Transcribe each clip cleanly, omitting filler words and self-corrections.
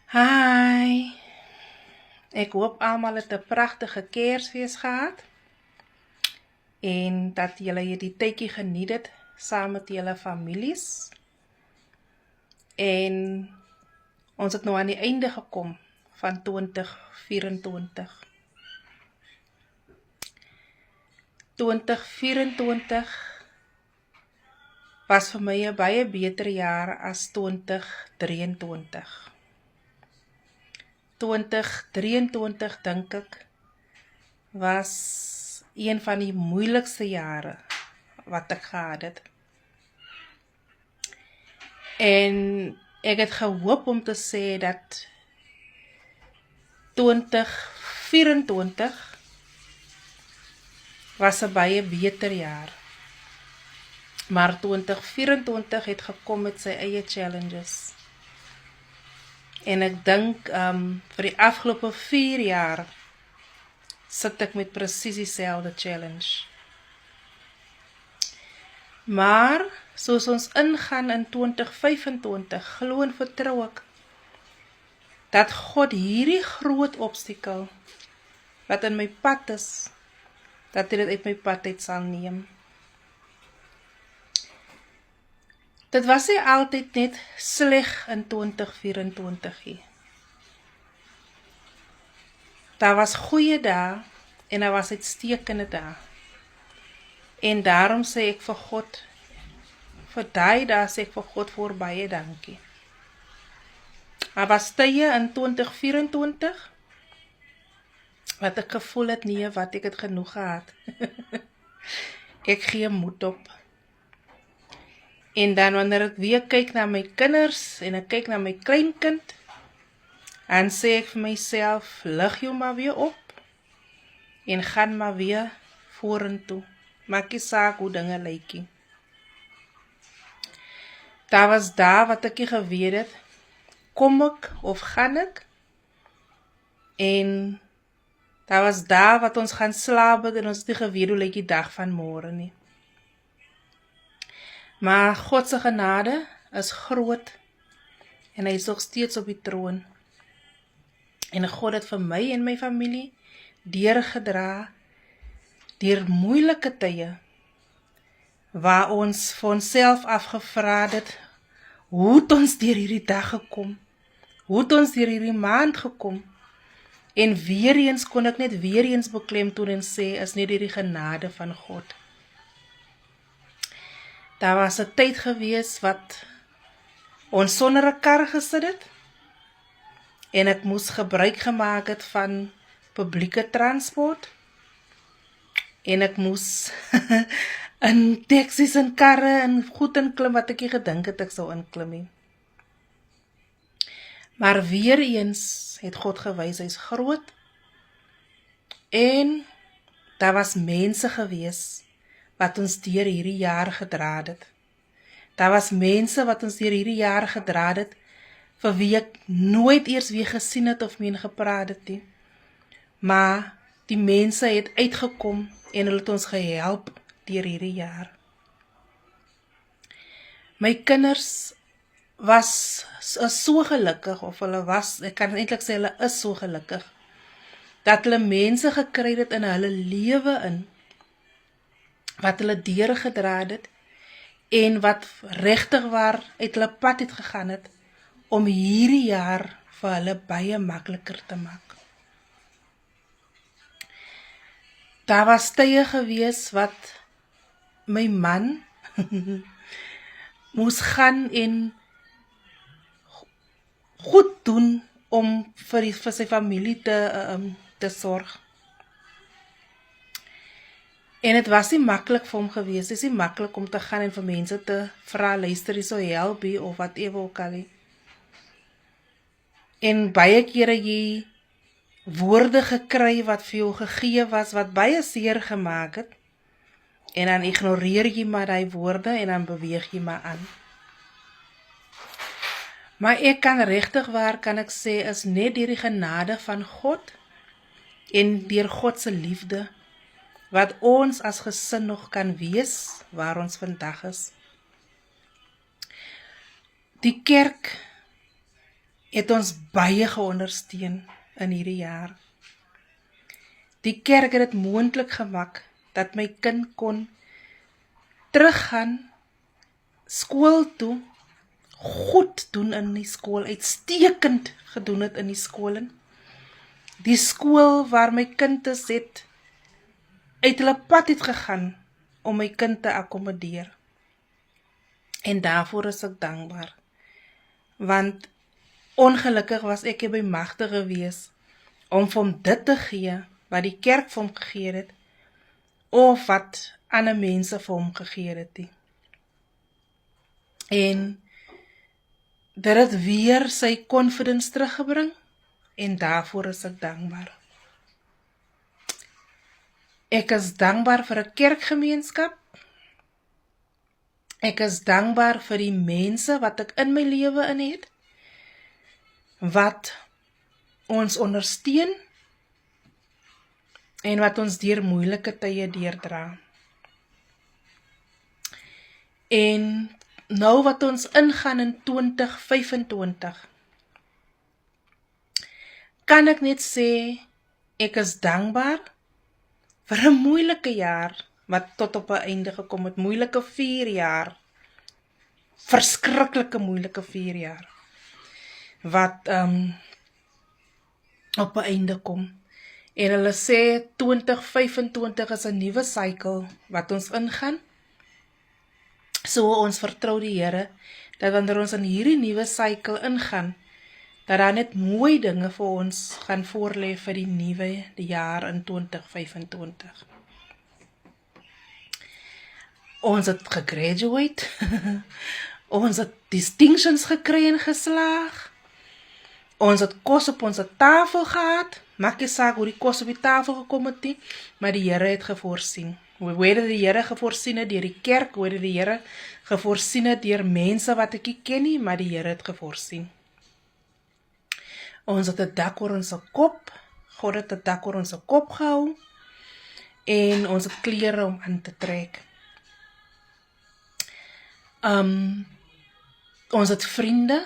Hi, ek hoop almal het 'n pragtige Kersfees gehad en dat julle hierdie tydjie geniet het saam met julle families. En ons het nou aan die einde gekom van 2024. 2024 was vir my 'n baie beter jaar as 2023. 2023 dink ek was een van die moeilikste jare wat ek gehad het. En ek het gehoop om te sê dat 2024 was 'n baie beter jaar. Maar 2024 het gekom met sy eie challenges. En ek dink vir die afgelope 4 jaar sit ek met presies dieselfde challenge. Maar soos ons ingaan in 2025, glo en vertrou ek dat God hierdie groot obstakel wat in my pad is, dat hy dit uit my pad uit sal neem. Dit was nie altyd net sleg in 2024 nie. Daar was goeie dae en daar was uitstekende dae. En daarom sê ek vir God, vir daai dae sê ek vir God voor baie dankie. Daar was tye in 2024 wat ek gevoel het nee, wat ek het genoeg gehad. Ek gee moed op. En dan wanneer ek weer kyk na my kinders en ek kyk na my kleinkind, dan sê ek vir myself, lig jou maar weer op en gaan maar weer vorentoe. Maak nie saak hoe dinge lyk nie. Daar was dae wat ek nie geweet het, kom ek of gaan ek? En daar was dae wat ons gaan slaap en ons het nie geweet hoe lyk die dag van môre nie. Maar God se genade is groot en hy is nog steeds op die troon. En God het vir my en my familie deurgedra deur moeilike tye waar ons vir onsself afgevra het, hoe het ons deur hierdie dag gekom? Hoe het ons deur hierdie maand gekom? En weer eens kon ek net weer eens beklemtoon en sê, is net deur die genade van God. Daar was 'n tyd gewees wat ons sonder 'n kar gesit het en ek moes gebruik gemaak het van publieke transport en ek moes in taksies en karre en goed inklim wat ek nie gedink het ek sou inklim nie. Maar weer eens het God gewys hy's groot en daar was mense gewees wat ons deur hierdie jaar gedra het. Daar was mense wat ons deur hierdie jaar gedra het vir wie ek nooit eers weer gesien het of mee gepraat het nie. Maar die mense het uitgekom en hulle het ons gehelp deur hierdie jaar. My kinders is so gelukkig, of hulle was, ek kan eintlik sê hulle is so gelukkig, dat hulle mense gekry het in hulle lewe in, wat hulle deurgedra het, en wat regtig waar uit hulle pad het gegaan het, om hierdie jaar vir hulle baie makliker te maak. Daar was tye gewees wat my man moes gaan en goed doen om vir sy familie te sorg. En het was nie maklik vir hom gewees, dit is nie maklik om te gaan en vir mense te vra, luister jy so help hier, of wat ewe ook al. En baie kere jy woorde gekry wat vir jou gegee was, wat baie seer gemaak het, en dan ignoreer jy maar die woorde, en dan beweeg jy maar aan. Maar ek kan regtig waar, kan ek sê, is net deur die genade van God, en deur God se liefde, wat ons as gesin nog kan wees, waar ons vandag is. Die kerk het ons baie geondersteun in hierdie jaar. Die kerk het dit moontlik gemaak dat my kind kon teruggaan skool toe, goed doen in die skool, uitstekend gedoen het in die skool. Die skool waar my kind is, het uit hulle pad het gegaan om my kind te akkommodeer. En daarvoor is ek dankbaar. Want ongelukkig was ek nie by magte gewees om vir hom dit te gee wat die kerk vir hom gegee het, of wat ander mense vir hom gegee het nie. En dit het weer sy confidence teruggebring, en daarvoor is ek dankbaar. Ek is dankbaar vir 'n kerkgemeenskap. Ek is dankbaar vir die mense wat ek in my lewe in het, wat ons ondersteun, en wat ons deur moeilike tye deurdra. En nou wat ons ingaan in 2025, kan ek net sê, ek is dankbaar vir 'n moeilike jaar, wat tot op 'n einde gekom het, moeilike 4 jaar, verskriklike moeilike 4 jaar, wat op 'n einde kom. En hulle sê 2025 is 'n nuwe cycle wat ons ingaan. So ons vertrou die Here dat wanneer ons in hierdie nuwe cycle ingaan, dat daar net mooi dinge vir ons gaan voorlê vir die nuwe jaar in 2025. Ons het gegraduate, ons het distinctions gekry en geslaag, ons het kos op ons tafel gehad, maak nie saak hoe die kos op die tafel gekom het nie, maar die Here het gevoorsien. Hoe het die Here gevoorsien het deur die kerk, hoe het die Here gevoorsien het deur mense wat ek nie ken nie, maar die Here het gevoorsien. Ons het 'n dak oor ons kop, God het 'n dak oor ons kop gehou, en ons het klere om aan te trek. Ons het vriende,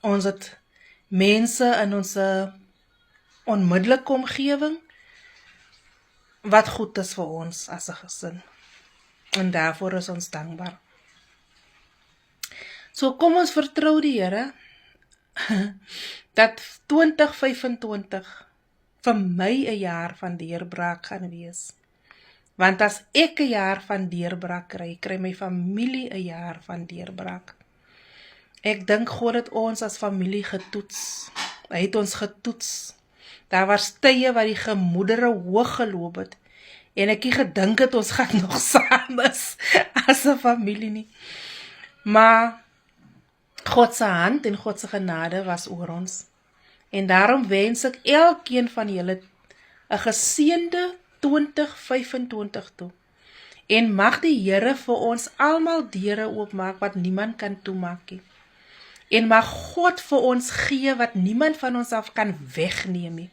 ons het mense in ons onmiddellike omgewing, wat goed is vir ons as 'n gesin. En daarvoor is ons dankbaar. So kom ons vertrou die Here, dat 2025 vir my 'n jaar van deurbraak gaan wees. Want as ek 'n jaar van deurbraak kry, kry my familie 'n jaar van deurbraak. Ek dink God het ons as familie getoets. Hy het ons getoets. Daar was tye wat die gemoedere hoog geloop het, en ek het gedink het ons gaan nog saam is as 'n familie nie. Maar God se hand en God se genade was oor ons. En daarom wens ek elkeen van julle 'n geseënde 2025 toe. En mag die Here vir ons almal deure oopmaak wat niemand kan toemaak nie. En mag God vir ons gee wat niemand van ons af kan wegneem nie.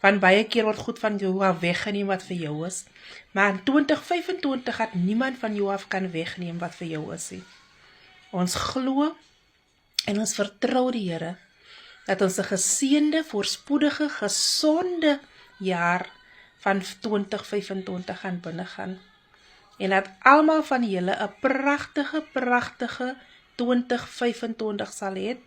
Want baie keer word goed van jou af weggeneem wat vir jou is. Maar in 2025 gaat niemand van jou af kan wegneem wat vir jou is nie. Ons glo en ons vertrou die Here dat ons 'n geseënde, voorspoedige, gesonde jaar van 2025 gaan binnegaan. En dat almal van julle 'n pragtige 2025 sal hê,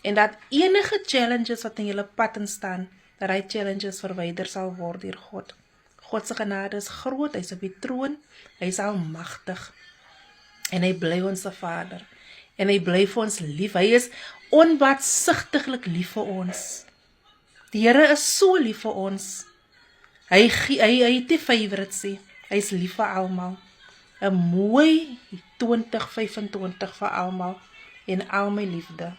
en dat enige challenges wat in julle pad staan, dat hy challenges verwyder sal word deur God. God se genade is groot, hy is op die troon, hy is almagtig. En hy bly ons Vader. En hy bly vir ons lief. Hy is onbaatsigtiglik lief vir ons. Die Here is so lief vir ons. Hy het nie favorites nie. Hy is lief vir almal. 'n mooi 2025 vir almal en al my liefde.